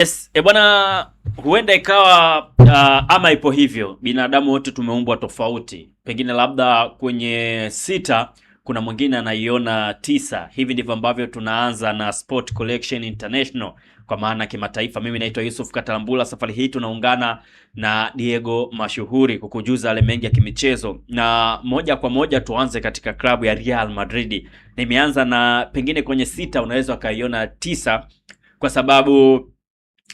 Yes, bwana, huenda ikawa ama ipo hivyo. Binadamu wote tumeumbwa tofauti, pengine labda kwenye sita kuna mwingine anaiona tisa. Hivi ndivyo ambavyo tunaanza na Sport Collection International, kwa maana kimataifa. Mimi naitwa Yusuf Katalambula. Safari hii tunaungana na Diego Mashuhuri kukujuza yale mengi ya kimichezo, na moja kwa moja tuanze katika klabu ya Real Madrid. Nimeanza na pengine kwenye sita unaweza ukaiona tisa, kwa sababu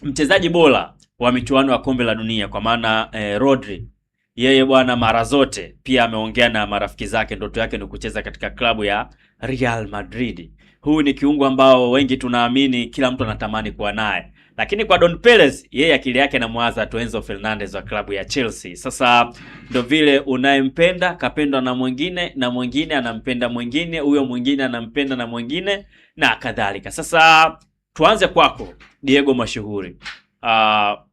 mchezaji bora wa michuano ya kombe la dunia kwa maana Rodri, yeye bwana mara zote pia ameongea na marafiki zake, ndoto yake ni kucheza katika klabu ya Real Madrid. Huu ni kiungo ambao wengi tunaamini kila mtu anatamani kuwa naye, lakini kwa Don Perez yeye akili yake inamwaza tu Enzo Fernandez wa klabu ya Chelsea. Sasa ndo vile unayempenda kapendwa na mwingine, na mwingine anampenda mwingine, huyo mwingine anampenda na mwingine, na kadhalika. Sasa tuanze kwako Diego Mashuhuri.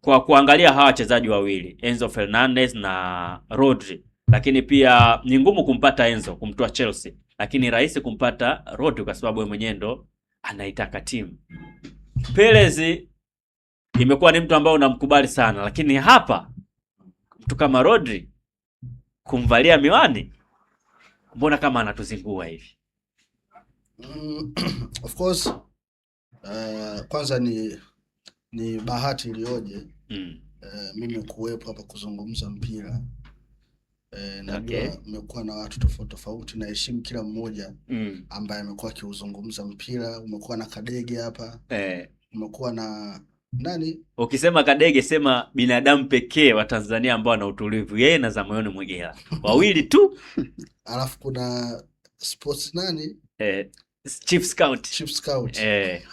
Kwa kuangalia hawa wachezaji wawili Enzo Fernandez na Rodri, lakini pia ni ngumu kumpata Enzo kumtoa Chelsea, lakini rahisi kumpata Rodri kwa sababu yeye mwenyewe ndo anaitaka timu. Perez imekuwa ni mtu ambao unamkubali sana, lakini hapa mtu kama Rodri kumvalia miwani, mbona kama anatuzingua hivi? Of course kwanza ni bahati iliyoje mimi kuwepo hapa kuzungumza mpira. Najua umekuwa na watu tofauti tofauti, na heshimu kila mmoja ambaye amekuwa akiuzungumza mpira. Umekuwa na Kadege hapa, umekuwa na nani? Ukisema Kadege sema binadamu pekee wa Tanzania ambao ana utulivu, yeye na Zamoyoni Mwigela wawili tu. Alafu kuna sports nani? Chief Scout.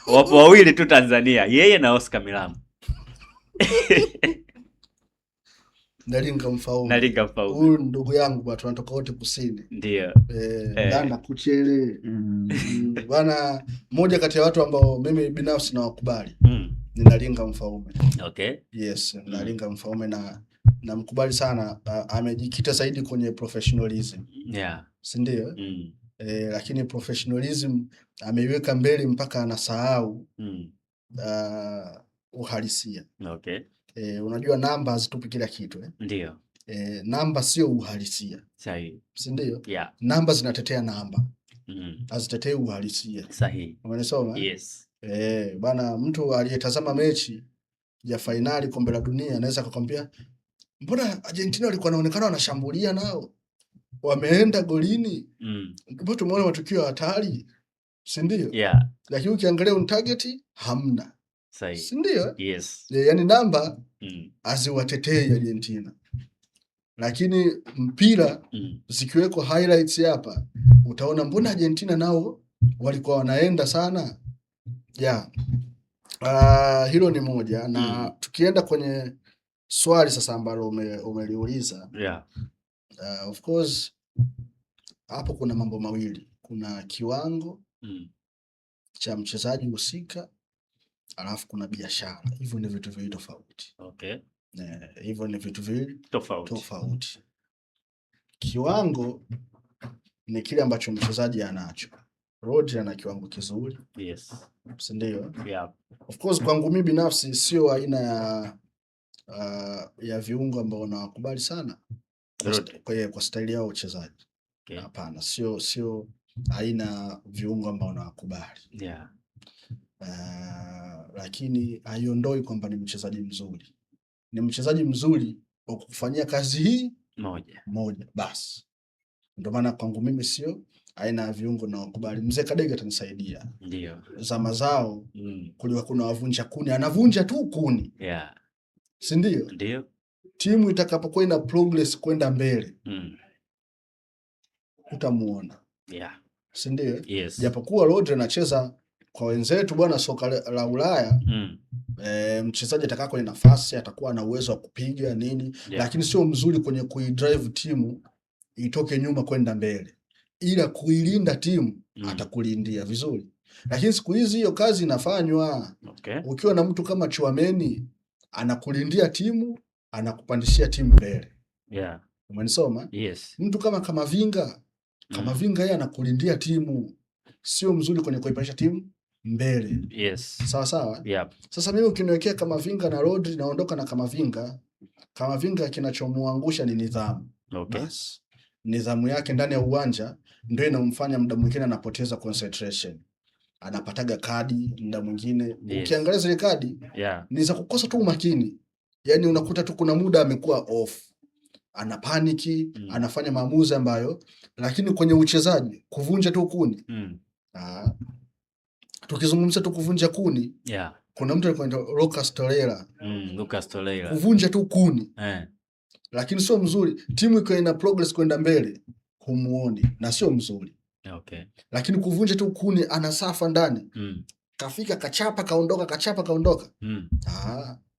Wapo wawili tu Tanzania, yeye na Oscar Milambo. Nalinga Mfaume. Huyu ndugu yangu bwana, tunatoka wote kusini. Ndio. Ndana Kuchele. Bwana, mmoja kati ya watu ambao mimi binafsi nawakubali. Ni Nalinga Mfaume. Okay. Yes, Nalinga Mfaume na mkubali sana. Amejikita zaidi kwenye professionalism. Yeah. Si ndio? Lakini professionalism ameiweka mbele mpaka anasahau uhalisia. Okay. Unajua namba hazitupi kila kitu Ndio. Namba sio uhalisia. Sahihi. Si ndio? Yeah. Namba zinatetea namba. Hazitetei uhalisia. Sahihi. Umenisoma? Yes. Bana, mtu aliyetazama mechi ya finali kombe la dunia anaweza kukwambia mbona Argentina walikuwa wanaonekana wanashambulia nao wameenda golini. Ndipo tumeona matukio hatari. Si ndio? Yeah. Lakini ukiangalia on target hamna. Sahihi. Si ndio? Yes. Yaani namba haziwatetei Argentina. Lakini mpira zikiweko highlights hapa utaona mbona Argentina nao walikuwa wanaenda sana. Yeah. Hilo ni moja na tukienda kwenye swali sasa ambalo umeliuliza. Yeah. Of course hapo kuna mambo mawili. Kuna kiwango cha mchezaji husika, alafu kuna biashara. Hivyo ni vitu viwili tofauti. Okay. Hivyo ni vitu viwili tofauti. Kiwango ni kile ambacho mchezaji anacho. Rodri ana kiwango kizuri. Yes. Si ndio? Yeah. Of course kwangu mimi binafsi sio aina ya viungo ambao nawakubali sana kwa staili yao uchezaji. Hapana, sio aina viungo ambao nawakubali. Yeah. Lakini haiondoi kwamba ni mchezaji mzuri. Ni mchezaji mzuri wa kufanyia kazi hii moja basi. Ndio maana kwangu mimi sio aina ya viungo na wakubali. Mzee Kadege atanisaidia. Ndio. Zama zao kulikuwa kuna wavunja kuni, anavunja tu kuni. Yeah. Si ndio? Ndio. Timu itakapokuwa ina progress kwenda mbele utamuona. Yeah. Si ndio? Yes. Japokuwa Rodri anacheza kwa wenzetu bwana soka la Ulaya, mchezaji atakaa kwenye nafasi, atakuwa na uwezo wa kupiga nini, yeah, lakini sio mzuri kwenye kuidrive timu itoke nyuma kwenda mbele. Ila kuilinda timu atakulindia vizuri. Lakini siku hizi hiyo kazi inafanywa. Okay. Ukiwa na mtu kama Chouameni anakulindia timu, anakupandishia timu mbele. Yeah. Umenisoma? Yes. Mtu kama Kamavinga yeye anakulindia timu. Sio mzuri kwenye kuipandisha timu mbele. Yes. Sawa sawa? Yep. Sasa mimi ukiniwekea Kamavinga na Rodri naondoka na Kamavinga. Kamavinga kinachomuangusha ni nidhamu. Okay. Bas. Nidhamu yake ndani ya uwanja ndio inamfanya muda mwingine anapoteza concentration. Anapataga kadi muda mwingine. Yes. Ukiangalia zile kadi, ni za kukosa tu umakini. Yaani unakuta tu kuna muda amekuwa off. Ana paniki, anafanya maamuzi ambayo, lakini kwenye uchezaji kuvunja tu kuni. Tukizungumza tu kuvunja kuni. Kuna mtu alikuwa anaitwa Lucas Torreira. Lucas Torreira. Kuvunja tu kuni. Lakini sio mzuri. Timu iko ina progress kwenda mbele, humuoni na sio mzuri. Okay. Lakini kuvunja tu kuni, anasafa ndani. Kafika kachapa kaondoka, kachapa kaondoka.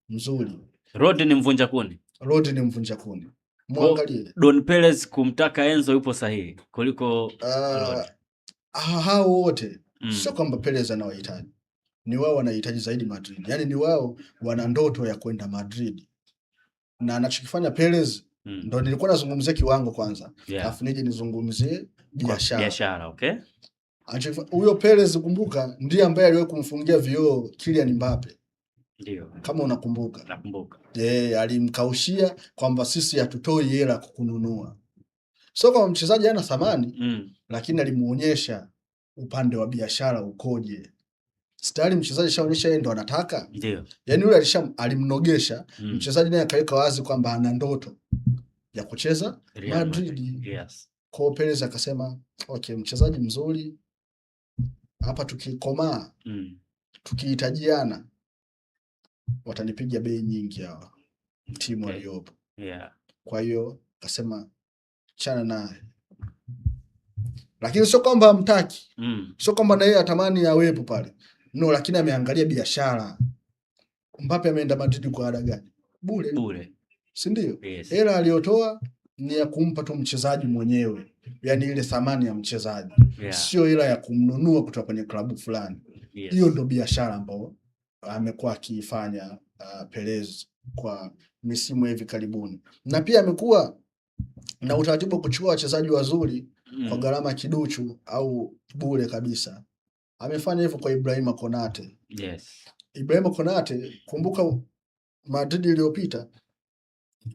Mzuri. Rodri ni mvunja kuni. Rodri ni mvunja kuni. Muangalie. Don Perez kumtaka Enzo yupo sahihi kuliko hao wote. Sio kwamba Perez anawahitaji. Ni wao wanahitaji zaidi Madrid. Yaani ni wao wana ndoto ya kwenda Madrid. Na anachokifanya Perez ndo nilikuwa nazungumzia kiwango kwanza. Alafu nije nizungumzie biashara. Biashara, okay? Huyo Perez kumbuka ndiye ambaye aliwahi kumfungia vioo Kylian Mbappe. Ndio. Kama unakumbuka. Nakumbuka. Alimkaushia kwamba sisi hatutoi hela kukununua. Sio kama mchezaji hana thamani, lakini alimuonyesha upande wa biashara ukoje. Stari mchezaji shaonyesha yeye ndo anataka. Ndio. Yaani yule alimnogesha, mchezaji naye akaweka wazi kwamba ana ndoto ya kucheza Madrid. Yes. Kwa Perez akasema, okay, mchezaji mzuri. Hapa tukikomaa, tukihitajiana watanipiga bei nyingi hawa timu waliopo. Kwa hiyo akasema chana naye. Lakini sio kwamba hamtaki. Sio kwamba na yeye atamani awepo pale. No, lakini ameangalia biashara. Mbappe ameenda Madrid kwa ada gani? Bure. Si ndio? Yes. Hela aliyotoa ni ya kumpa tu mchezaji mwenyewe. Yaani ile thamani ya mchezaji. Sio hela ya kumnunua kutoka kwenye klabu fulani. Hiyo ndo biashara ambayo amekuwa akiifanya Perez kwa misimu hivi karibuni. Na pia amekuwa na utaratibu kuchukua wachezaji wazuri kwa gharama kiduchu au bure kabisa. Amefanya hivyo kwa Ibrahima Konate. Yes. Ibrahima Konate, kumbuka Madrid iliyopita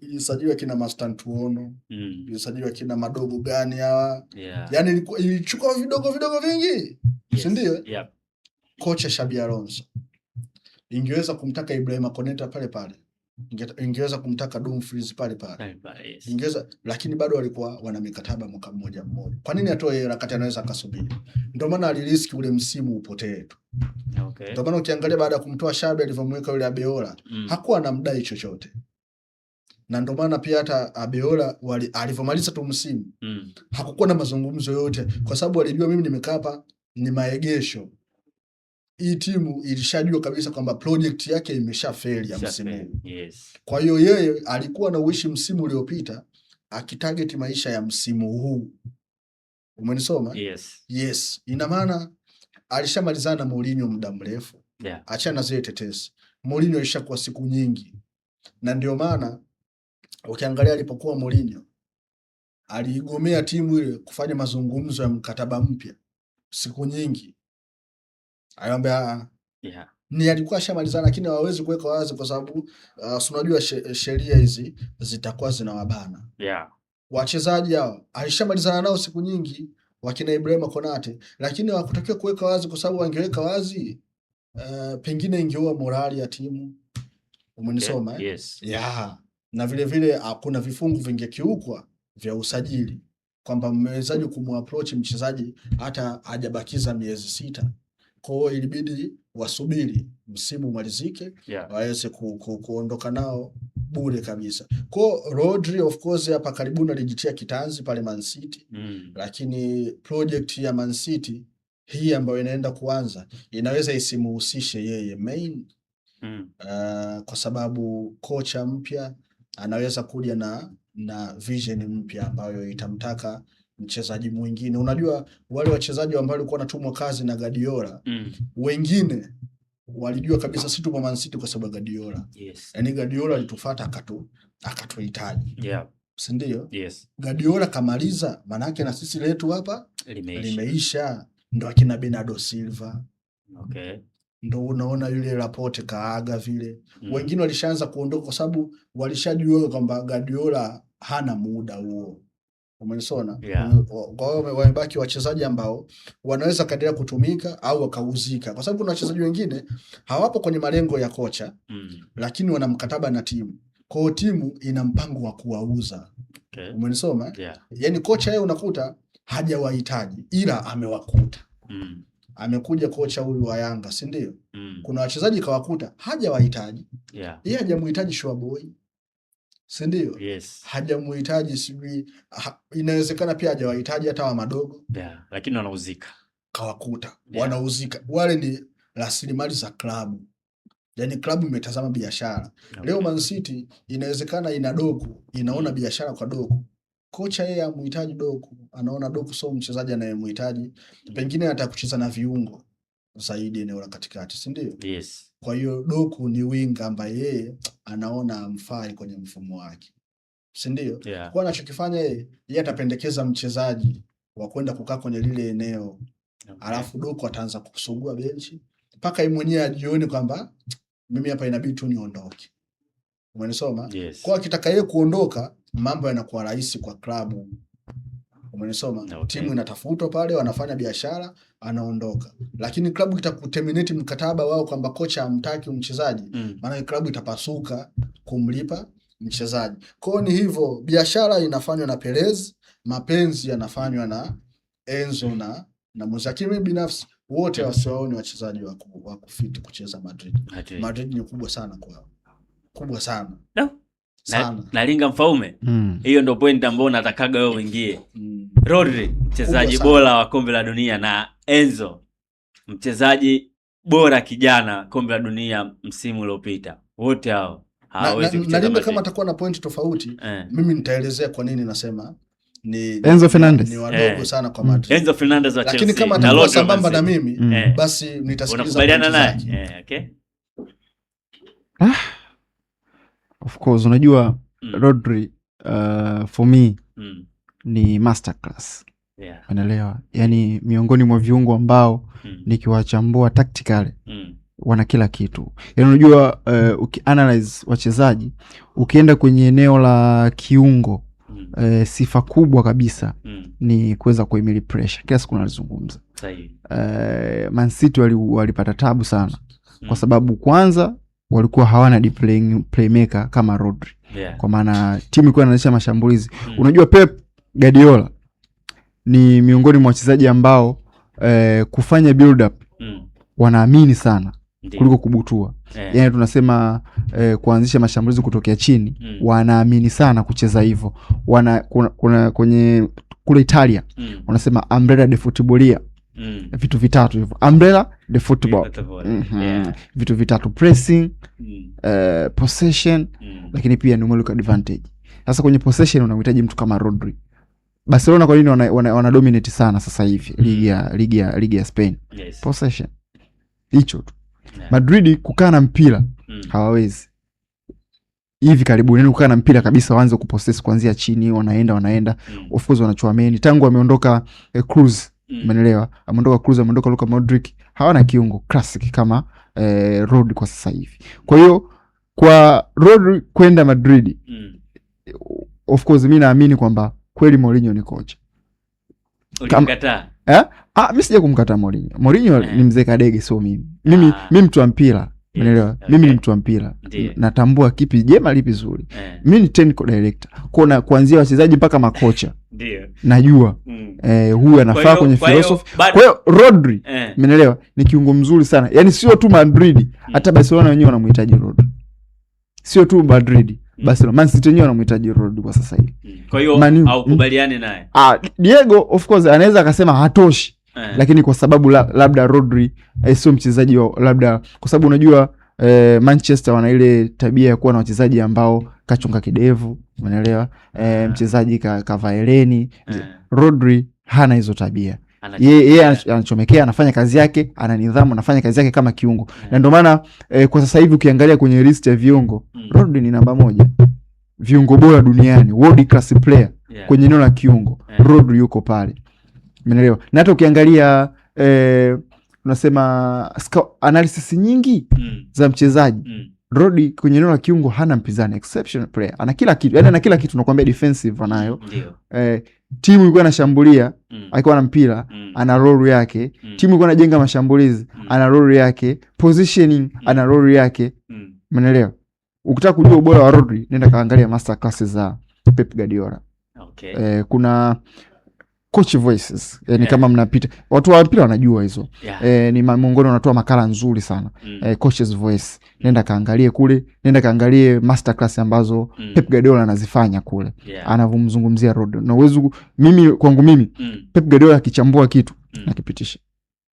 ilisajiliwa kina Mastantuono, ilisajiliwa kina madogo gani hawa. Yaani ilichukua vidogo vingi. Yes. Si ndio? Kocha Xabi Alonso ingeweza kumtaka Ibrahima Konate pale. Ingeweza kumtaka Dumfries pale. Yes. Ingeweza, lakini bado walikuwa wana mikataba mwaka mmoja. Kwa nini atoe hela kati anaweza akasubiri? Ndio maana aliriski ule msimu upotee tu. Okay. Ndio maana ukiangalia baada ya kumtoa Xabi alivyomweka yule Abeola, hakuwa anamdai chochote. Na ndio maana pia hata Abeola alivyomaliza tu msimu, hakukuwa na mazungumzo yote kwa sababu alijua mimi nimekaa hapa ni maegesho. Hii timu ilishajua kabisa kwamba project yake imeshafeli ya msimu huu. Yes. Kwa hiyo yeye alikuwa na uishi msimu uliopita akitarget maisha ya msimu huu. Umenisoma? Yes. Ina maana alishamalizana na Mourinho muda mrefu. Achana zile tetesi. Mourinho alishakuwa siku nyingi. Na ndio maana ukiangalia alipokuwa Mourinho aliigomea timu ile kufanya mazungumzo ya mkataba mpya siku nyingi. Ayomba ni alikuwa shamalizana, lakini hawawezi kuweka wazi kwa sababu unajua sheria hizi zitakuwa zinawabana. Wachezaji hao alishamalizana nao siku nyingi wakina Ibrahima Konate, lakini hawakutakiwa kuweka wazi kwa sababu wangeweka wazi pengine ingeua morali ya timu. Umenisoma? Yes. Na vile kuna vifungu vingekiukwa vya usajili kwamba mwezaji kumapproach mchezaji hata hajabakiza miezi 6. Kwa hiyo ilibidi wasubiri msimu umalizike, waweze kuondoka nao bure kabisa. Kwa Rodri of course hapa karibuni alijitia kitanzi pale Man City. Lakini project ya Man City hii ambayo inaenda kuanza inaweza isimuhusishe yeye main. Kwa sababu kocha mpya anaweza kuja na vision mpya ambayo itamtaka mchezaji mwingine. Unajua wale wachezaji ambao walikuwa wanatumwa kazi na Guardiola, wengine walijua kabisa si tupo Man City kwa sababu Guardiola. Yaani Guardiola alitufuata akatuhitaji. Si ndio? Guardiola kamaliza, maana yake na sisi letu hapa limeisha. Ndo akina Bernardo Silva, Okay. Ndo unaona yule Laporte kaaga vile. Wengine walishaanza kuondoka kwa sababu walishajua kwamba Guardiola hana muda huo. Umenisona? Yeah. Kwa hiyo wamebaki wachezaji ambao wanaweza kaendelea kutumika au wakauzika. Kwa sababu kuna wachezaji wengine hawapo kwenye malengo ya kocha, lakini wana mkataba na timu. Kwa hiyo timu ina mpango wa kuwauza. Okay. Umenisoma? Yeah. Yaani kocha yeye unakuta hajawahitaji ila amewakuta. Amekuja kocha huyu wa Yanga, si ndio? Kuna wachezaji kawakuta hajawahitaji. Yeah. Yeye hajamhitaji Showboy. Si ndio? Yes. Hajamhitaji sijui inawezekana pia hajawahitaji hata wa madogo. Yeah, lakini wanauzika. Kawakuta. Yeah. Wanauzika. Wale ni rasilimali za klabu. Yaani klabu imetazama biashara. Okay. Leo Man City inawezekana ina Doku, inaona biashara kwa Doku. Kocha yeye amhitaji Doku, anaona Doku sio mchezaji anayemhitaji. Pengine anataka kucheza na viungo zaidi eneo la katikati, si ndio? Yes. Kwa hiyo Doku ni winga ambaye yeye anaona amfai kwenye mfumo wake. Si ndio? Yeah. Kwa anachokifanya yeye atapendekeza mchezaji wa kwenda kukaa kwenye lile eneo. Okay. Alafu Doku ataanza kusugua benchi mpaka yeye mwenyewe ajione kwamba mimi hapa inabidi tu niondoke. Umenisoma? Yes. Kwa akitaka yeye kuondoka, mambo yanakuwa rahisi kwa klabu. Umenisoma? Okay. Timu inatafutwa pale, wanafanya biashara, anaondoka. Lakini klabu itakuterminate mkataba wao kwamba kocha hamtaki mchezaji, maana klabu itapasuka kumlipa mchezaji. Kwa hiyo ni hivyo, biashara inafanywa na Perez, mapenzi yanafanywa na Enzo na Muzakimi binafsi. Wote wasiwaone wachezaji wa kufiti kucheza Madrid. Madrid ni kubwa sana kwao. Kubwa sana. No. Sana. Na Linga Mfaume. Hiyo ndio point ambayo natakaga wewe uingie. Rodri, mchezaji bora wa kombe la dunia, na Enzo, mchezaji bora kijana kombe la dunia msimu uliopita. Wote hao hawawezi kucheza. Na Linga kama atakuwa na point tofauti, mimi nitaelezea kwa nini nasema ni Enzo Fernandez ni wadogo sana kwa Madrid. Enzo Fernandez wa Chelsea. Lakini kama atakuwa sambamba na mimi, basi nitasikiliza. Unakubaliana naye? Okay. Of course, unajua Rodri for me ni masterclass. Yeah. Unaelewa? Yaani miongoni mwa viungo ambao nikiwachambua tactically wana kila kitu. Yaani unajua ukianalyze wachezaji, ukienda kwenye eneo la kiungo, sifa kubwa kabisa ni kuweza kuhimili pressure. Kila siku nalizungumza. Sahihi. Man City walipata tabu sana kwa sababu kwanza walikuwa hawana deep playmaker kama Rodri. Yeah. Kwa maana timu ilikuwa inaanzisha mashambulizi. Unajua Pep Guardiola ni miongoni mwa wachezaji ambao kufanya build up wanaamini sana kuliko kubutua. Yeah. Yaani tunasema kuanzisha mashambulizi kutokea chini, wanaamini sana kucheza hivyo. Kuna kwenye kule Italia wanasema umbrella de footballia. Vitu vitatu hivyo. Umbrella de football. Yeah. Vitu vitatu: pressing, possession, lakini pia numerical advantage. Sasa kwenye possession unahitaji mtu kama Rodri. Barcelona kwa nini wana dominate sana sasa hivi ligi ya Spain? Yes. Possession. Hicho tu. Yeah. Madrid kukaa na mpira hawawezi. Hivi karibuni kukaa na mpira kabisa, waanze kupossess kuanzia chini, wanaenda. Of course wanachuameni. Tangu ameondoka Cruz, umeelewa? Ameondoka Cruz, ameondoka Luka Modric, hawana kiungo classic kama Rodri kwa sasa hivi. Kwa hiyo kwa Rodri kwenda Madrid, of course mimi naamini kwamba kweli Mourinho ni kocha. Ulimkataa? Mimi sija kumkataa Mourinho. Mourinho ni mzee kadege, sio mimi. Mimi mtu wa mpira. Unaelewa? Okay. Mimi ni mtu wa mpira. Natambua kipi jema lipi zuri. Mimi ni technical director. Kuna kuanzia wachezaji mpaka makocha. Ndio. Najua. Huyu anafaa kwenye philosophy. Kwa hiyo Rodri, umeelewa? Ni kiungo mzuri sana. Yaani sio tu Madrid, hata Barcelona wenyewe wanamhitaji Rodri. Sio tu Madrid, Barcelona, Man City wenyewe wanamhitaji Rodri kwa sasa hivi. Kwa hiyo haukubaliani naye? Diego of course anaweza akasema hatoshi. Lakini kwa sababu labda Rodri sio mchezaji labda, kwa sababu unajua Manchester wana ile tabia ya kuwa na wachezaji ambao kachunga kidevu, umeelewa? Mchezaji kavaeleni. Rodri hana hizo tabia. Yeye anachomekea, anafanya kazi yake, ana nidhamu, anafanya kazi yake kama kiungo. Na ndio maana kwa sasa hivi ukiangalia kwenye list ya viungo, Rodri ni namba 1. Viungo bora duniani, world class player kwenye eneo la kiungo. Rodri yuko pale. Umeelewa? Na hata ukiangalia tunasema analysis nyingi za mchezaji. Rodri kwenye eneo la kiungo hana mpinzani, exceptional player, ana kila kitu, yani ana kila kitu, nakwambia defensive anayo. Timu ilikuwa inashambulia alikuwa na mpira, ana role yake. Timu ilikuwa inajenga mashambulizi, ana role yake. Positioning, ana role yake. Umeelewa? Ukitaka kujua ubora wa Rodri, nenda kaangalia master classes za Pep Guardiola. Kuna coach voices, kama mnapita watu wa mpira wanajua hizo. Ni miongoni wanatoa makala nzuri sana. Coach's voice, nenda kaangalie kule, nenda kaangalie master class ambazo Pep Guardiola anazifanya kule, anavumzungumzia Rodri. Na uwezo kwangu mimi Pep Guardiola akichambua kitu nakipitisha.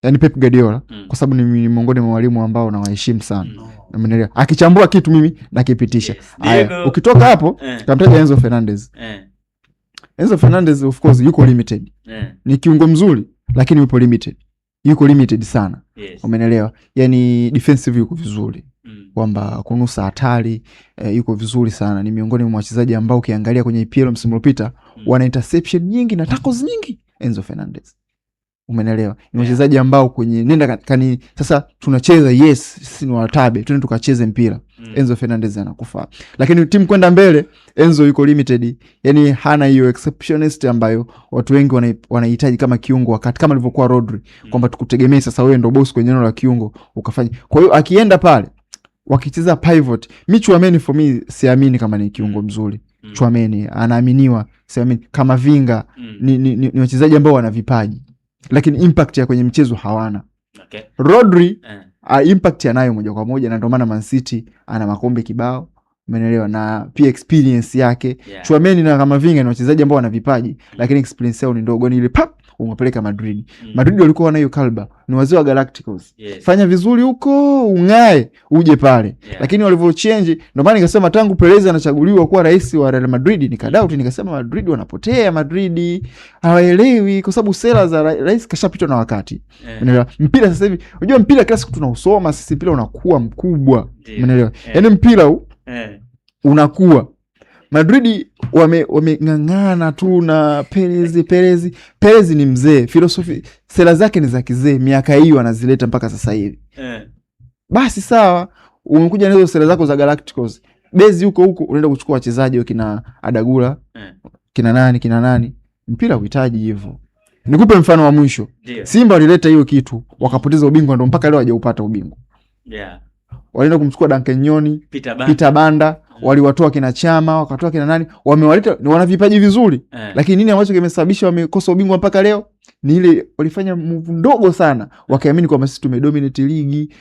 Yani Pep Guardiola kwa sababu ni miongoni mwa walimu ambao nawaheshimu sana. Umeelewa? Akichambua kitu mimi nakipitisha. Ukitoka hapo kamtaja Enzo Fernandez. Enzo Fernandez of course yuko limited. Ni kiungo mzuri lakini yupo limited. Yuko limited sana. Umeelewa? Yani defensive yuko vizuri. Kwamba kunusa hatari yuko vizuri sana. Ni miongoni mwa wachezaji ambao ukiangalia kwenye EPL msimu uliopita wana interception nyingi na tackles nyingi. Enzo Fernandez. Umeelewa? Ni wachezaji ambao kwenye nenda sasa tunacheza, yes sisi ni watabe, twende tukacheze mpira. Enzo Fernandez anakufaa. Lakini timu kwenda mbele, Enzo yuko limited. Yani hana hiyo exceptionist ambayo watu wengi wanahitaji kama kiungo, wakati kama alivyokuwa Rodri, kwamba tukutegemea sasa wewe ndio boss kwenye eneo la kiungo ukafanya. Kwa hiyo akienda pale wakicheza pivot, Tchouameni for me siamini kama ni kiungo mzuri. Tchouameni anaaminiwa, siamini kama Vinga. Ni wachezaji ambao wana vipaji lakini impact ya kwenye mchezo hawana. Rodri impact anayo moja kwa moja, na ndio maana Man City ana makombe kibao. Umeelewa? Na pia experience yake. Tchouameni na Camavinga ni wachezaji ambao wana vipaji lakini experience yao ni ndogo. Ni ile umepeleka Madrid. Madrid walikuwa wana hiyo kalba. Ni wazee wa Galacticos. Fanya vizuri huko, ungae, uje pale. Lakini walivyochange, ndio maana nikasema tangu Perez anachaguliwa kuwa rais wa Real Madrid, nikadoubt, nikasema Madrid wanapotea, Madrid hawaelewi kwa sababu sera za rais kashapitwa na wakati. Umeelewa? Mpira sasa hivi, unajua mpira kila siku tunausoma sisi, mpira unakuwa mkubwa. Umeelewa? Yaani mpira unakuwa. Madrid wameng'ang'ana tu na Perez ni mzee, philosophy sera zake ni za kizee, miaka hiyo anazileta mpaka sasa hivi. Basi sawa, umekuja na hizo sera zako za Galacticos, bezi huko unaenda kuchukua wachezaji kina Adagula, kina nani. Mpira uhitaji hivyo. Nikupe mfano wa mwisho. Simba walileta hiyo kitu, wakapoteza ubingwa, ndio mpaka leo hajaupata ubingwa. Walienda kumchukua Duncan Nyoni, Peter Banda, waliwatoa kina Chama, wakatoa kina nani, wamewaleta, wana vipaji vizuri. Lakini nini ambacho kimesababisha wamekosa ubingwa mpaka leo? Ni ile walifanya move ndogo sana, wakaamini kwamba sisi tumedominate ligi,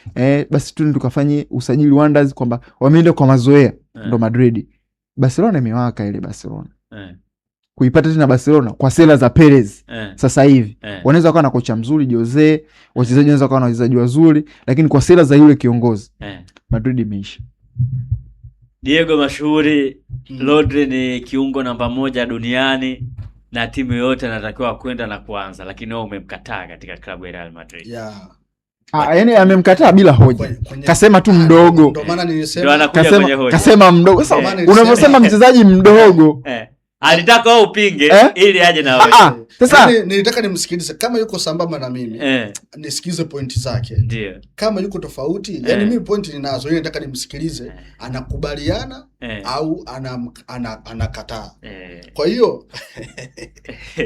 basi tu tukafanye usajili wonders, kwamba wameenda kwa mazoea. Ndo Madrid. Barcelona imewaka ile Barcelona. Kuipata tena Barcelona kwa sera za Perez. Sasa hivi wanaweza kuwa na kocha mzuri Jose, wachezaji wanaweza kuwa na wachezaji wazuri, lakini kwa sera za yule kiongozi Madrid imeisha. Diego mashuhuri, Rodri ni kiungo namba 1 duniani na timu yote anatakiwa kwenda na kuanza, lakini wao umemkataa katika klabu ya Real Madrid. Yani amemkataa bila hoja. Kasema tu mdogo. Ndio maana nilisema kasema mdogo. Sasa unavyosema mchezaji mdogo alitaka wao upinge ili aje na wewe. Sasa nilitaka nimsikilize kama yuko sambamba na mimi. Nisikize pointi zake. Ndio. Kama yuko tofauti, yani mimi pointi ninazo, yeye nataka nimsikilize, anakubaliana au anakataa. Kwa hiyo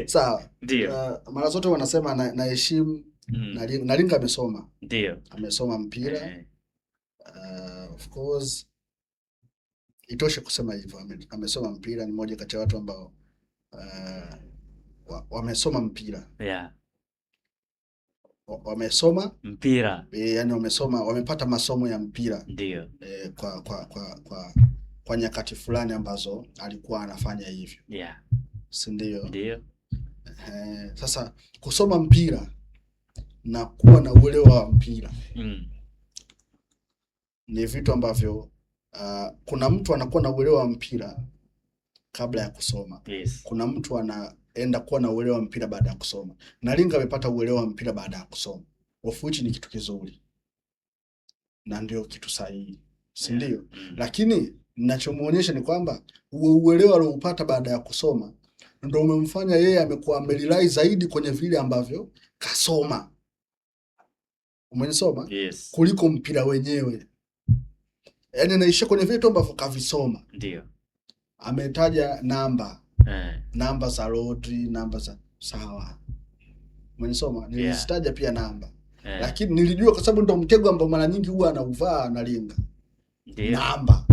sawa. Ndio. Mara zote wanasema naheshimu Nalinga amesoma. Ndio. Amesoma mpira. Of course itoshe kusema hivyo, amesoma mpira. Ni mmoja kati ya watu ambao wamesoma mpira. Wamesoma mpira. Yani wamepata masomo ya mpira. Ndio. Kwa nyakati fulani ambazo alikuwa anafanya hivyo. Si ndio? Ndio. Sasa kusoma mpira na kuwa na uelewa wa mpira ni vitu ambavyo kuna mtu anakuwa na uelewa wa mpira kabla ya kusoma. Kuna mtu anaenda kuwa na uelewa wa mpira baada ya kusoma. Nalinga amepata uelewa wa mpira baada ya kusoma. Of which ni kitu kizuri. Na ndio kitu sahihi. Si ndio? Lakini ninachomuonyesha ni kwamba uelewa alioupata baada ya kusoma ndio umemfanya yeye amekuwa amelilai zaidi kwenye vile ambavyo kasoma. Umenisoma? Yes. Kuliko mpira wenyewe. Yaani naisha kwenye vitu ambavyo kavisoma. Ndio. Ametaja namba za Rodri, namba za sawa. Umenisoma? Nilizitaja pia namba. Lakini nilijua kwa sababu ndo mtego ambao mara nyingi huwa anauvaa analinga. Ndio. Namba.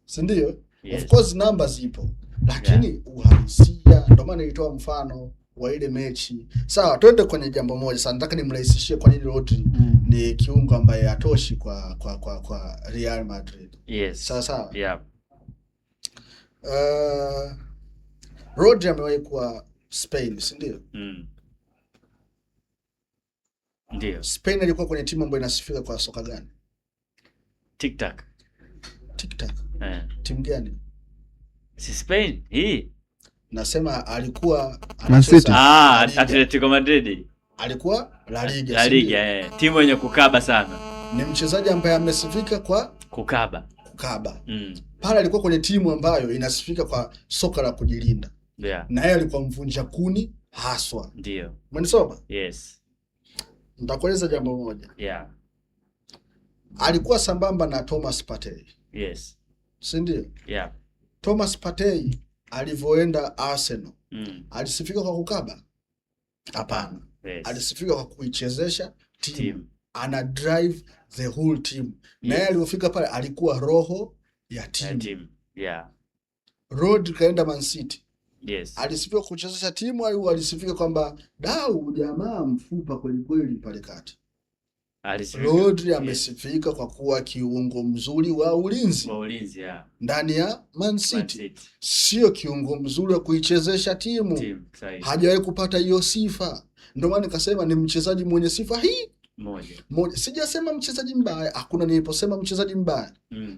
Si ndio? Yes. Of course namba zipo. Lakini uhalisia, ndio maana nilitoa mfano wa ile mechi. Sawa, twende kwenye jambo moja. Sasa nataka nimrahisishie kwa nini Rodri ni kiungo ambaye hatoshi kwa Real Madrid. Yes. Sawa. Yeah. Rodri amewahi kuwa Spain, si ndio? Ndio. Spain ilikuwa kwenye timu ambayo inasifika kwa soka gani? Tic-tac. Timu gani? Si Spain hii. Nasema alikuwa Atletico Madrid. Alikuwa La Liga. La Liga, timu yenye kukaba sana. Ni mchezaji ambaye amesifika kwa kukaba. Pale alikuwa kwenye timu ambayo inasifika kwa soka la kujilinda. Na yeye alikuwa mvunja kuni haswa. Ndio. Umenisoma? Yes. Nitakueleza jambo moja. Alikuwa sambamba na Thomas Partey. Yes. Si ndio? Thomas Partey alivyoenda Arsenal, alisifika kwa kukaba? Hapana. Yes. Alisifika kwa kuichezesha team. Ana drive the whole team. Na yeye alipofika pale alikuwa roho ya team. Rodri kaenda Man City. Yes. Alisifika kuchezesha timu au alisifika kwamba jamaa mfupa kweli kweli pale kati? Rodri amesifika kwa kuwa kiungo mzuri wa ulinzi. Ndani ya Man City. Sio kiungo mzuri wa kuichezesha timu. Hajawahi kupata hiyo sifa. Ndio maana nikasema ni mchezaji mwenye sifa hii moja. Sijasema mchezaji mbaya, hakuna niliposema mchezaji mbaya.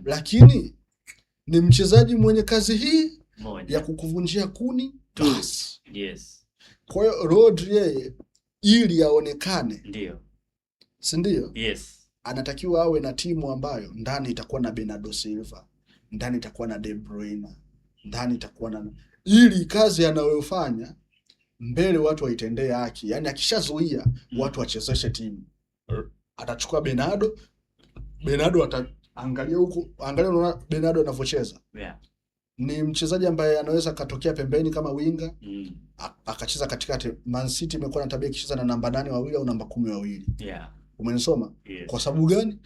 Lakini ni mchezaji mwenye kazi hii ya kukuvunjia kuni basi. Yes. Kwa hiyo Rodri yeye ili aonekane, ndio, si ndio? Yes. Anatakiwa awe na timu ambayo ndani itakuwa na Bernardo Silva, ndani itakuwa na De Bruyne, ndani itakuwa na, ili kazi anayofanya mbele watu waitendee haki. Yaani akishazuia watu wachezeshe timu, atachukua Bernardo ataangalia huko, angalia Bernardo anavyocheza. Ni mchezaji ambaye anaweza katokea pembeni kama winga, akacheza katikati. Man City imekuwa na tabia kicheza na namba 8 wawili au namba 10 wawili. Umenisoma? Yes. Kwa sababu gani?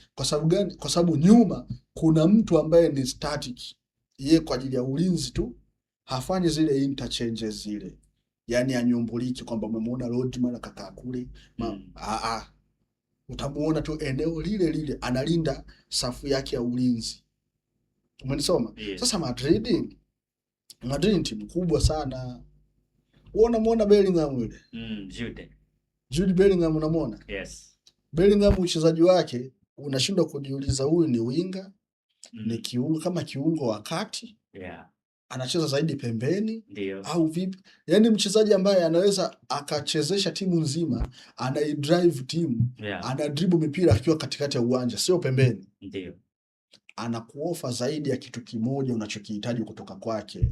Kwa sababu nyuma kuna mtu ambaye ni static. Yeye kwa ajili ya ulinzi tu, hafanyi zile interchanges zile. Yaani anyumbuliki kwamba umemwona Rodri mara kakaa kule. Utamuona tu eneo lile lile analinda safu yake ya ulinzi. Umenisoma? Yes. Sasa Madrid ni timu kubwa sana. Unamuona Bellingham yule? Jude Bellingham unamuona? Yes. Bellingham uchezaji wake unashindwa kujiuliza huyu ni winga, ni kiungo kama kiungo wa kati? Anacheza zaidi pembeni? Ndio. Au vipi? Yaani mchezaji ambaye anaweza akachezesha timu nzima, anaidrive timu, anadribble mipira akiwa katikati ya uwanja, sio pembeni. Ndio. Anakuofa zaidi ya kitu kimoja unachokihitaji kutoka kwake.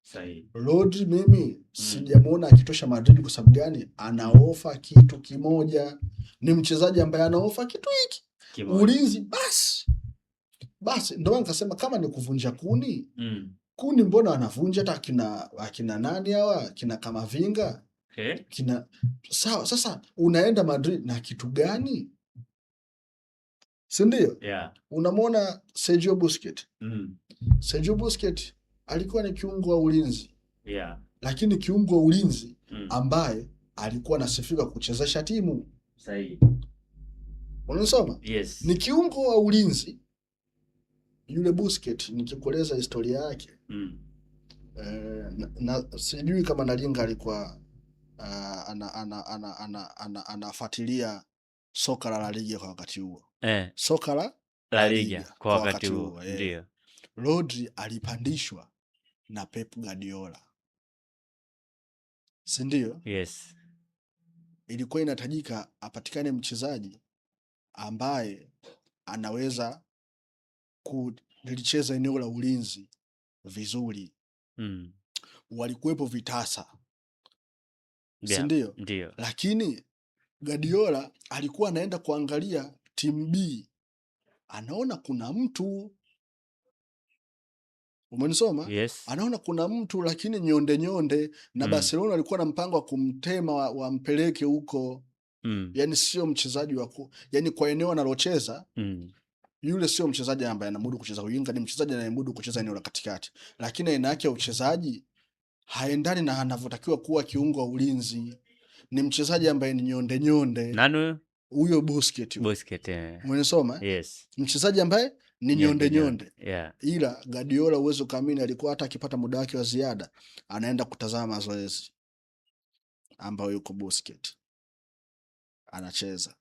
Sahihi. Rodri mimi sijamuona akitosha Madrid. Kwa sababu gani? Anaofa kitu kimoja. Ni mchezaji ambaye anaofa kitu hiki. Ulinzi basi ndio maana nikasema kama ni kuvunja kuni. Kuni mbona anavunja hata akina nani hawa, kina Kamavinga? Sawa, sasa unaenda Madrid na kitu gani? Si ndio? Unamwona Sergio Busquets. Sergio Busquets alikuwa ni kiungo wa ulinzi. Lakini kiungo wa ulinzi ambaye alikuwa anasifika kuchezesha timu. Sahihi. Unasoma? Yes. Ni kiungo wa ulinzi yule Busquets, nikikueleza historia yake. Na sijui kama Nalinga alikuwa anafuatilia soka la Liga kwa wakati huo. Soka la Liga kwa wakati huo. Ndio. Rodri alipandishwa na Pep Guardiola. Si ndio? Yes. Ilikuwa inatajika apatikane mchezaji ambaye anaweza kulicheza eneo la ulinzi vizuri. Walikuwepo vitasa. Si ndio? Ndio. Lakini Guardiola alikuwa anaenda kuangalia timu B, anaona kuna mtu, umenisoma? Yes. Anaona kuna mtu lakini nyonde na Barcelona alikuwa na mpango wa kumtema wampeleke huko. Yani sio mchezaji yani kwa eneo analocheza yule sio mchezaji ambaye anamudu kucheza winga, ni mchezaji anayemudu kucheza eneo la katikati, lakini aina yake ya uchezaji haendani na anavyotakiwa kuwa kiungo wa ulinzi. Ni mchezaji ambaye ni nyonde. Nani huyo? Busquets. Umenisoma? Yes. Mchezaji ambaye ni nyonde. Yeah. Ila Guardiola uwezo kamili alikuwa hata akipata muda wake wa ziada anaenda kutazama mazoezi ambayo yuko Busquets anacheza.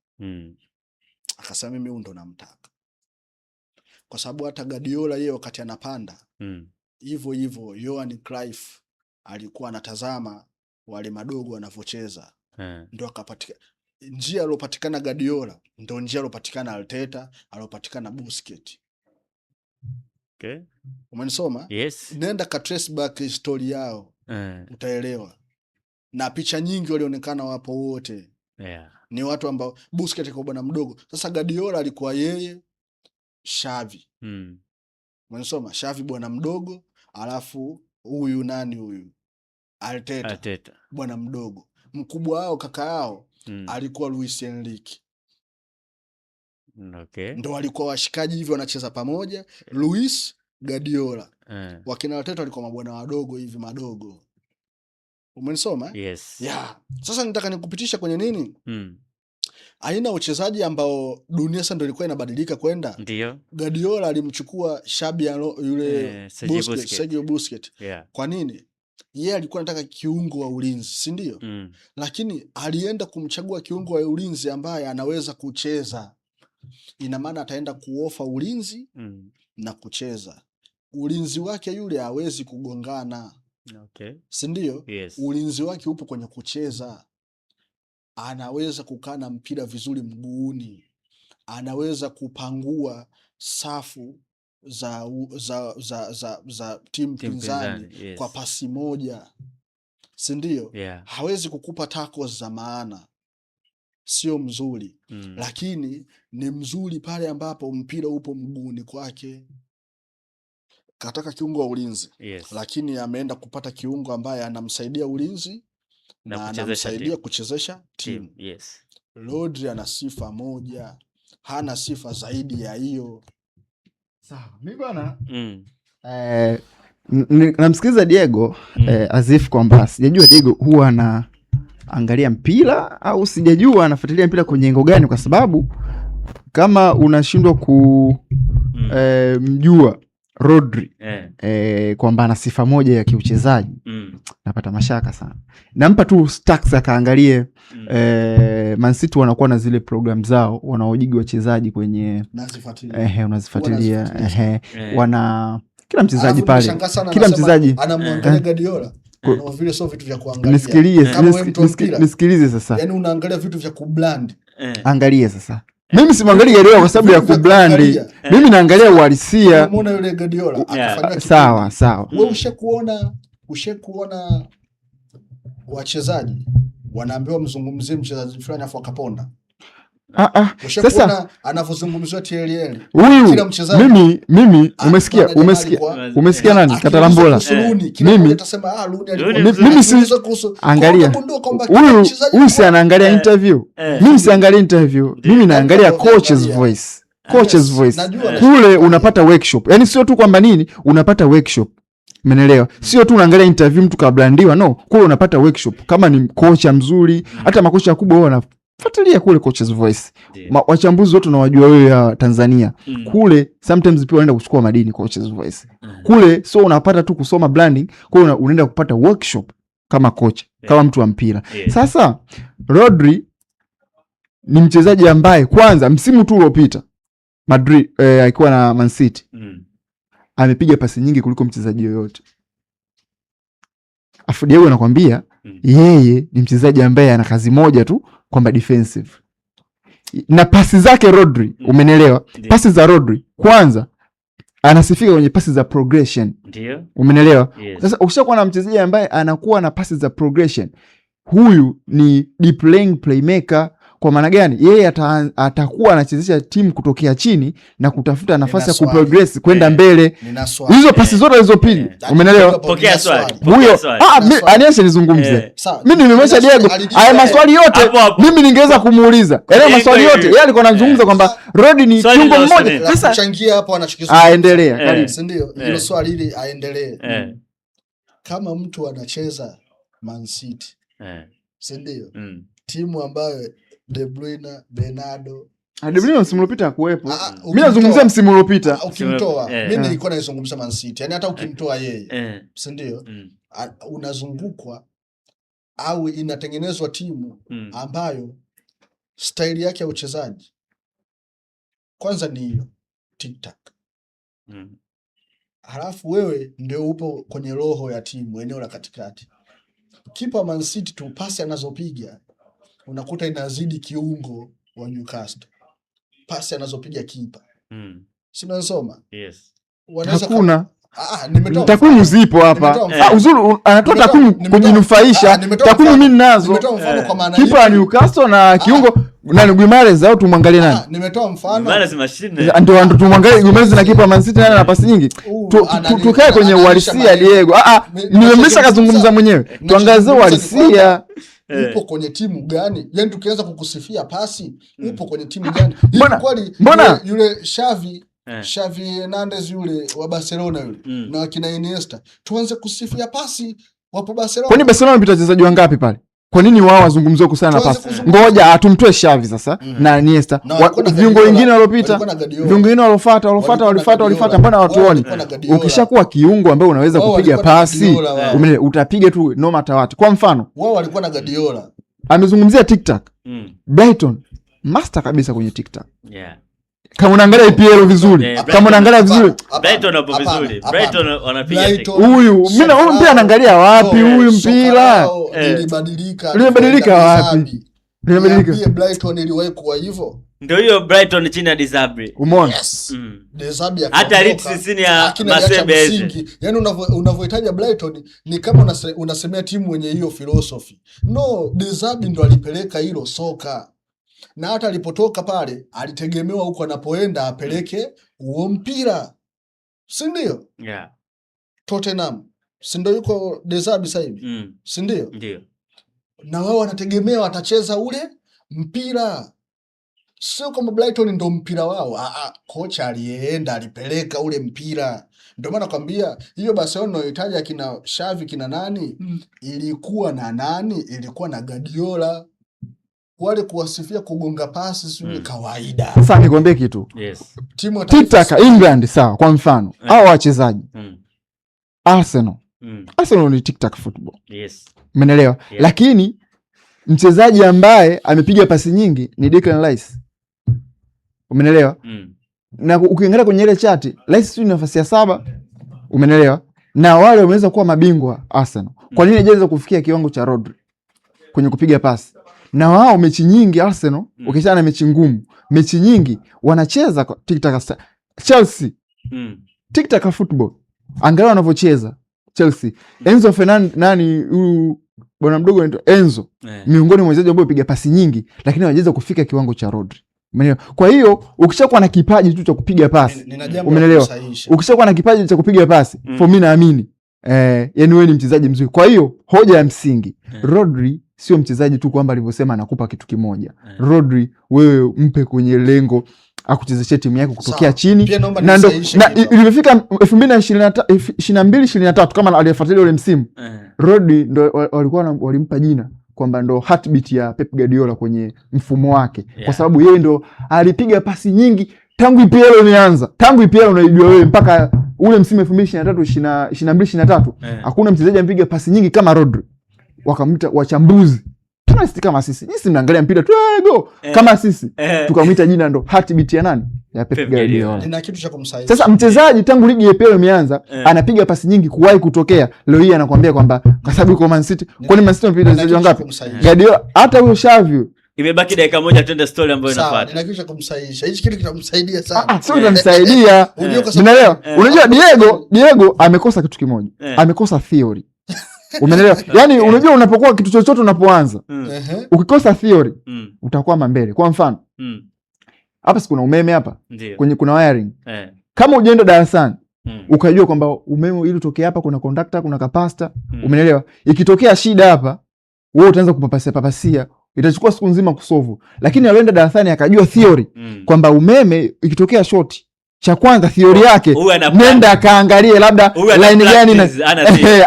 Akasema mimi huyu ndo namtaka. Kwa sababu hata Guardiola yeye wakati anapanda hivyo Johan Cruyff alikuwa anatazama wale madogo wanavyocheza. Ndio akapatika njia alopatikana Guardiola, ndio njia alopatikana Arteta, alopatikana Busquets. Okay. Umenisoma? Yes. Nenda ka trace back history yao. Utaelewa. Na picha nyingi walionekana wapo wote. Yeah. Ni watu ambao Busquets kwa bwana mdogo. Sasa Guardiola alikuwa yeye Xavi. Umenisoma? Xavi bwana mdogo, alafu huyu nani huyu? Arteta. Bwana mdogo. Mkubwa wao kaka yao alikuwa Luis Enrique. Okay. Ndo walikuwa washikaji hivi wanacheza pamoja, Luis Guardiola. Wakina Arteta walikuwa mabwana wadogo hivi madogo. Umenisoma? Yes. Yeah. Sasa nitaka nikupitisha kwenye nini? Aina uchezaji ambao dunia sasa ndio ilikuwa inabadilika kwenda. Ndio. Guardiola alimchukua Xabi yule Sergio Busquets. Yeah. Kwa nini? Yeye alikuwa anataka kiungo wa ulinzi, si ndio? Lakini alienda kumchagua kiungo wa ulinzi ambaye anaweza kucheza. Ina maana ataenda kuofa ulinzi na kucheza. Ulinzi wake yule hawezi kugongana. Okay. Si ndio? Yes. Ulinzi wake upo kwenye kucheza. Anaweza kukaa na mpira vizuri mguuni. Anaweza kupangua safu za timu pinzani yes, kwa pasi moja. Si ndio? Yeah. Hawezi kukupa tackles za maana. Sio mzuri. Lakini ni mzuri pale ambapo mpira upo mguuni kwake. Kataka kiungo wa ulinzi. Yes. Lakini ameenda kupata kiungo ambaye anamsaidia ulinzi na anamsaidia kuchezesha timu. Yes. Rodri ana sifa moja. Hana sifa zaidi ya hiyo. Sawa. Mimi bwana namsikiliza Diego as if kwamba sijajua Diego huwa anaangalia mpira au sijajua anafuatilia mpira kwenye engo gani, kwa sababu kama unashindwa mjua Rodri kwamba ana sifa moja ya kiuchezaji napata mashaka sana. Nampa tu stacks akaangalie Man City wanakuwa na zile program zao wanaojigi wachezaji kwenye unazifuatilia wana kila mchezaji pale, kila mchezaji anamwangalia Guardiola kwa vile sio vitu vya kuangalia. Nisikilize sasa, yani unaangalia vitu vya kublend. Angalia sasa, mimi simwangalia Guardiola kwa sababu ya kublend, mimi naangalia uhalisia. Umeona yule Guardiola akafanya kitu. Sawa. Wewe ushakuona wachezaji wanaambiwa mzungumzie mchezaji fulani afu akaponda. Sasa anavyozungumziwa TLL kila mchezaji mimi umesikia nani Katalambola, mimi angalia huyu si anaangalia interview, mimi siangalia interview, mimi naangalia coach's voice. Kule unapata workshop, yani sio tu kwamba nini unapata workshop, umeelewa? Sio tu unaangalia interview mtu kablandiwa, no, kule unapata workshop. Kama ni kocha mzuri, hata makocha wakubwa wao wanafuatilia kule coach's voice. Wachambuzi wote tunawajua wewe ya Tanzania. Kule sometimes pia wanaenda kuchukua madini coach's voice. Kule sio unapata tu kusoma branding, kule unaenda kupata workshop kama coach, kama mtu wa mpira. Sasa Rodri ni mchezaji ambaye kwanza msimu tu uliopita Madrid alikuwa na Man City. Amepiga pasi nyingi kuliko mchezaji yoyote. Afu Diego anakuambia yeye ni mchezaji ambaye ana kazi moja tu kwamba defensive. Na pasi zake Rodri, umenielewa? Pasi za Rodri kwanza anasifika kwenye pasi za progression. Ndio. Umenielewa? Sasa ukishakuwa na mchezaji ambaye anakuwa na pasi za progression, huyu ni deep lane playmaker. Kwa maana gani? Yeye atakuwa anachezesha timu kutokea chini na kutafuta nafasi ya kuprogress kwenda mbele. Hizo pasi zote alizopiga, umeelewa? Pokea swali. Huyo aniache nizungumze. Mimi nimemwesha Diego. Haya maswali yote mimi ningeweza kumuuliza. Yale maswali yote yeye alikuwa anazungumza kwamba Rodri ni kiungo mmoja. Sasa kuchangia hapo anachokizungumza. Aendelea. Karibu. Si ndio? Hilo swali hili aendelee. Kama mtu anacheza Man City. Si ndio? Timu ambayo De Bruyne, Bernardo, De Bruyne msimu uliopita hakuwepo. Mimi nazungumzia msimu uliopita. Ukimtoa, mimi nilikuwa naizungumza Man City. Yaani hata ukimtoa yeye, si ndio? Unazungukwa au inatengenezwa timu ambayo staili yake ya uchezaji kwanza ni hiyo tic-tac. Halafu wewe ndio upo kwenye roho ya timu, eneo la katikati. Kipa Man City tu pasi anazopiga unakuta inazidi kiungo wa Newcastle. Pasi anazopiga kipa. Si unasoma? Yes. Hakuna. Takwimu zipo hapa. Uzuri anatoa takwimu kujinufaisha. Takwimu mimi ninazo. Kipa Newcastle na kiungo nani Guimaraes au tumwangalie nani? Nimetoa mfano. Guimaraes mashine. Ndio tumwangalie Guimaraes na kipa Man City nani ana pasi nyingi. Tukae kwenye uhalisia Diego. Nimemlisha kazungumza mwenyewe. Tuangazie uhalisia. Upo kwenye timu gani? Yaani tukianza kukusifia pasi, upo kwenye timu gani? Mbona yule Xavi Hernandez yule wa Barcelona yule na wakina Iniesta tuanze kusifia pasi wapo Barcelona. Kwani Barcelona wamepita wachezaji wangapi pale? Kwa nini wao wazungumzao kusana na pasi? Ngoja atumtoe Xavi sasa na Iniesta. Viungo wengine waliopita, viungo wengine walifuata mbona watuoni? Ukishakuwa kiungo ambaye unaweza kupiga pasi, utapiga tu no matter what. Kwa mfano, wao walikuwa na Guardiola. Amezungumzia tic-tac. Brighton master kabisa kwenye tic-tac. Kama unaangalia EPL vizuri, kama unaangalia vizuri, Brighton hapo vizuri. Brighton wanapiga huyu. Mimi na huyu mpira anaangalia wapi huyu mpira? Limebadilika wapi? Limebadilika. Brighton iliwahi kuwa hivyo. Ndio hiyo Brighton chini ya Desabre. Umeona? Desabre hata Leeds chini ya Masebe. Yaani unavyohitaji Brighton ni kama unasemea timu yenye hiyo philosophy. No, Desabre ndo alipeleka hilo soka. Na hata alipotoka pale alitegemewa huko anapoenda apeleke huo mpira, si ndio? Tottenham si ndio yuko Desabre sasa hivi, si ndio? Ndio. Na wao wanategemea watacheza ule mpira, sio kama Brighton ndo mpira wao. Kocha aliyeenda alipeleka ule mpira. Ndio maana nakwambia hiyo Barcelona inayohitaji akina Xavi kina nani, ilikuwa na nani? Ilikuwa na Guardiola. Wale kuwasifia kugonga pasi sio kawaida. Sasa nikwambie kitu. Timu tic-tac England sawa, kwa mfano hao wachezaji Arsenal ni tic-tac football. Umeelewa? Lakini mchezaji ambaye amepiga pasi nyingi ni Declan Rice. Umeelewa? Na ukiangalia kwenye ile chati, Rice sio nafasi ya 7. Umeelewa? Na wale wameweza kuwa mabingwa Arsenal. Kwa nini hajaweza kufikia kiwango cha Rodri kwenye kupiga pasi? Na wao mechi nyingi Arsenal, ukiachana na mechi ngumu, mechi nyingi wanacheza tic-tac. Chelsea tic-tac football. Angalia wanavyocheza Chelsea. Enzo Fernandez nani huyu bwana mdogo anaitwa Enzo, miongoni mwa wachezaji ambao piga pasi nyingi lakini hawajaweza kufika kiwango cha Rodri. Umeelewa? Kwa hiyo ukishakuwa na kipaji tu cha kupiga pasi, umeelewa? Ukishakuwa na kipaji cha kupiga pasi, for mimi naamini yani wewe ni mchezaji mzuri. Kwa hiyo hoja ya msingi, Rodri sio mchezaji tu kwamba alivyosema anakupa kitu kimoja. Rodri wewe mpe kwenye lengo akuchezeshe timu yako kutokea chini. Na ndo ilifika 2022-2023 kama alifuatilia ule msimu. Rodri ndo walikuwa walimpa jina kwamba ndo heartbeat ya Pep Guardiola kwenye mfumo wake. Kwa sababu yeye ndo alipiga pasi nyingi tangu EPL imeanza. Tangu EPL unaijua wewe mpaka ule msimu 2023-2022-2023 hakuna mchezaji amepiga pasi nyingi kama Rodri. Wakamwita wachambuzi tunasiti kama sisi mnaangalia mpira tu go kama sisi tukamwita jina ndo heartbeat ya nani ya Pep Guardiola. Nina kitu cha kumsaidia. Sasa mchezaji tangu ligi ya EPL imeanza anapiga pasi nyingi kuwahi kutokea. Leo hii anakuambia kwamba kwa sababu yuko Man City. Kwani Man City anapiga wachezaji wangapi? Guardiola hata huyo Xavi. Imebaki dakika moja twende story ambayo inafuata. Nina kitu cha kumsaidia. Hichi kitu kitamsaidia sana. Sio kitamsaidia. Unaelewa? Unajua Diego amekosa kitu kimoja. Amekosa theory. Umeelewa? Yani unajua unapokuwa kitu chochote unapoanza ukikosa theory utakwama mbele. Kwa mfano hapa kuna umeme hapa kwenye kuna wiring kama ujaenda darasani ukajua kwamba umeme ili utokee hapa kuna conductor kuna capacitor umeelewa, ikitokea shida hapa wewe utaanza kupapasia itachukua siku nzima kusolve, lakini alienda darasani akajua theory kwamba umeme ikitokea short cha kwanza theory yake nenda akaangalie labda line gani na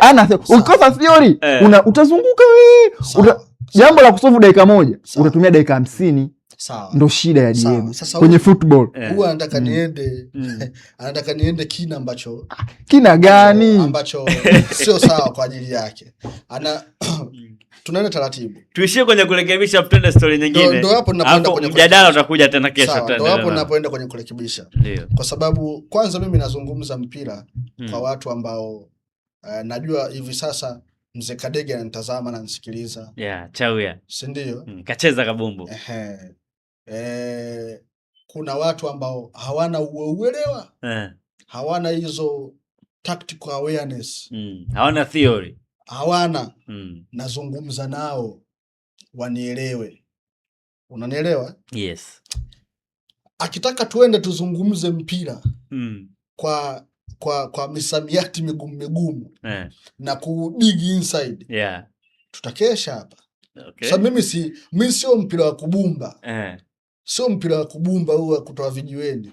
ana ukikosa theory utazunguka wewe jambo la kusolve dakika moja utatumia dakika 50. Sawa. Ndo shida ya DM kwenye football. Huwa anataka niende anataka niende kina ambacho kina gani ambacho sio sawa kwa ajili yake. Tunaenda taratibu. Tuishie kwenye kurekebisha, tutende story nyingine. Ndio hapo ninapoenda kwenye mjadala utakuja tena kesho tena. Ndio hapo ninapoenda kwenye kurekebisha. Ndio. Kwa sababu kwanza mimi nazungumza mpira kwa watu ambao najua hivi sasa Mzee Kadege ananitazama na nisikiliza. Chauya. Si ndio? Kacheza kabumbu. Kuna watu ambao hawana uelewa. Hawana hizo tactical awareness. Hawana theory. Hawana. Nazungumza nao wanielewe. Unanielewa? Yes. Akitaka tuende tuzungumze mpira kwa misamiati migumu na kudigi inside. Tutakesha hapa. Okay. Sasa mimi sio mpira wa kubumba. Sio mpira wa kubumba huu wa kutoa vijiweni.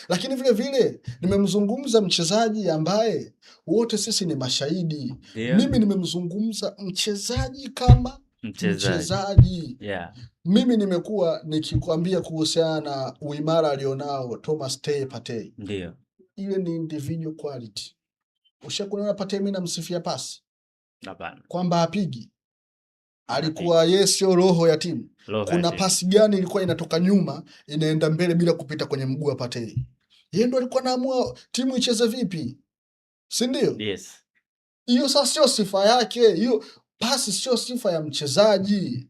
Lakini vile vile nimemzungumza mchezaji ambaye wote sisi ni mashahidi. Mimi nimemzungumza mchezaji kama mchezaji. Mimi nimekuwa nikikwambia kuhusiana na uimara alionao Thomas Partey. Ndio. Ile ni individual quality. Ushakuona Partey mimi namsifia pasi? Hapana. Kwamba apigi. Alikuwa yeye sio roho ya timu. Kuna pasi gani ilikuwa inatoka nyuma inaenda mbele bila kupita kwenye mguu wa Partey? Yeye ndo alikuwa anaamua timu icheze vipi. Si ndio? Yes. Hiyo sasa sio sifa yake. Hiyo pasi sio sifa ya mchezaji.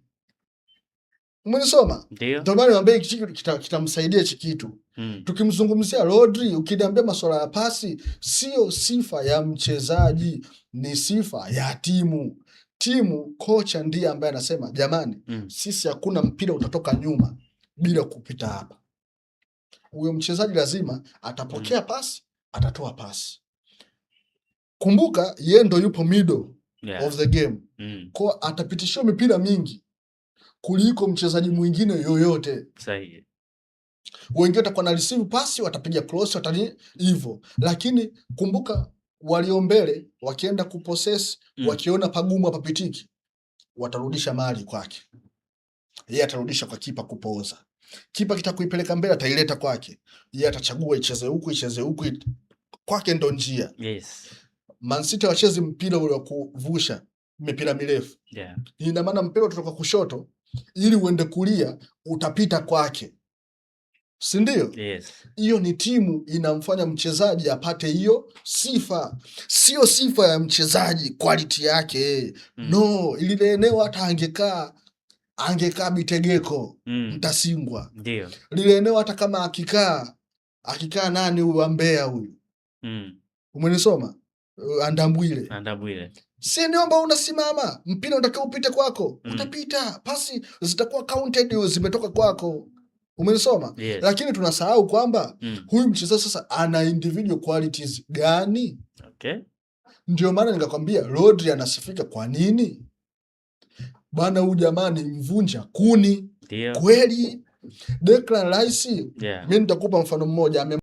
Umenisoma? Ndio maana niambie kitamsaidia hichi kitu. Tukimzungumzia Rodri, ukiniambia masuala ya pasi, sio sifa ya mchezaji, ni sifa ya timu. Timu, kocha ndiye ambaye anasema, jamani, sisi hakuna mpira utatoka nyuma bila kupita hapa. Huyo mchezaji lazima atapokea pasi, atatoa pasi. Kumbuka, yeye ndo yupo middle of the game. Kwa atapitishiwa mipira mingi kuliko mchezaji mwingine yoyote. Sahihi. Wengine watakuwa na receive pasi, watapiga cross, hivyo. Lakini kumbuka, walio mbele wakienda kupossess, wakiona pagumu hapapitiki, watarudisha mali kwake. Yeye atarudisha kwa kipa kupoza. Kipa kitakuipeleka mbele, ataileta kwake. Yeye atachagua icheze huku, kwake ndo njia. Yes. Man City wacheze mpira ule wa kuvusha mipira mirefu. Ina maana mpira kutoka kushoto ili uende kulia utapita kwake. Si ndio? Yes. Hiyo ni timu inamfanya mchezaji apate hiyo sifa. Sio sifa ya mchezaji quality yake. No, ile eneo hata angekaa Bitegeko, Mtasingwa. Ndio. Lile eneo hata kama akikaa nani huyu wa Mbeya huyu. Umenisoma? Andambwile. Si eneo ambao unasimama, mpira unatakiwa upite kwako. Utapita, pasi zitakuwa counted zimetoka kwako. Umenisoma? Yes. Lakini tunasahau kwamba huyu mchezaji sasa ana individual qualities gani? Okay. Ndio maana nikakwambia Rodri anasifika kwa nini? Bwana huyu jamani mvunja kuni. Ndio. Kweli. Declan Rice, mimi nitakupa mfano mmoja.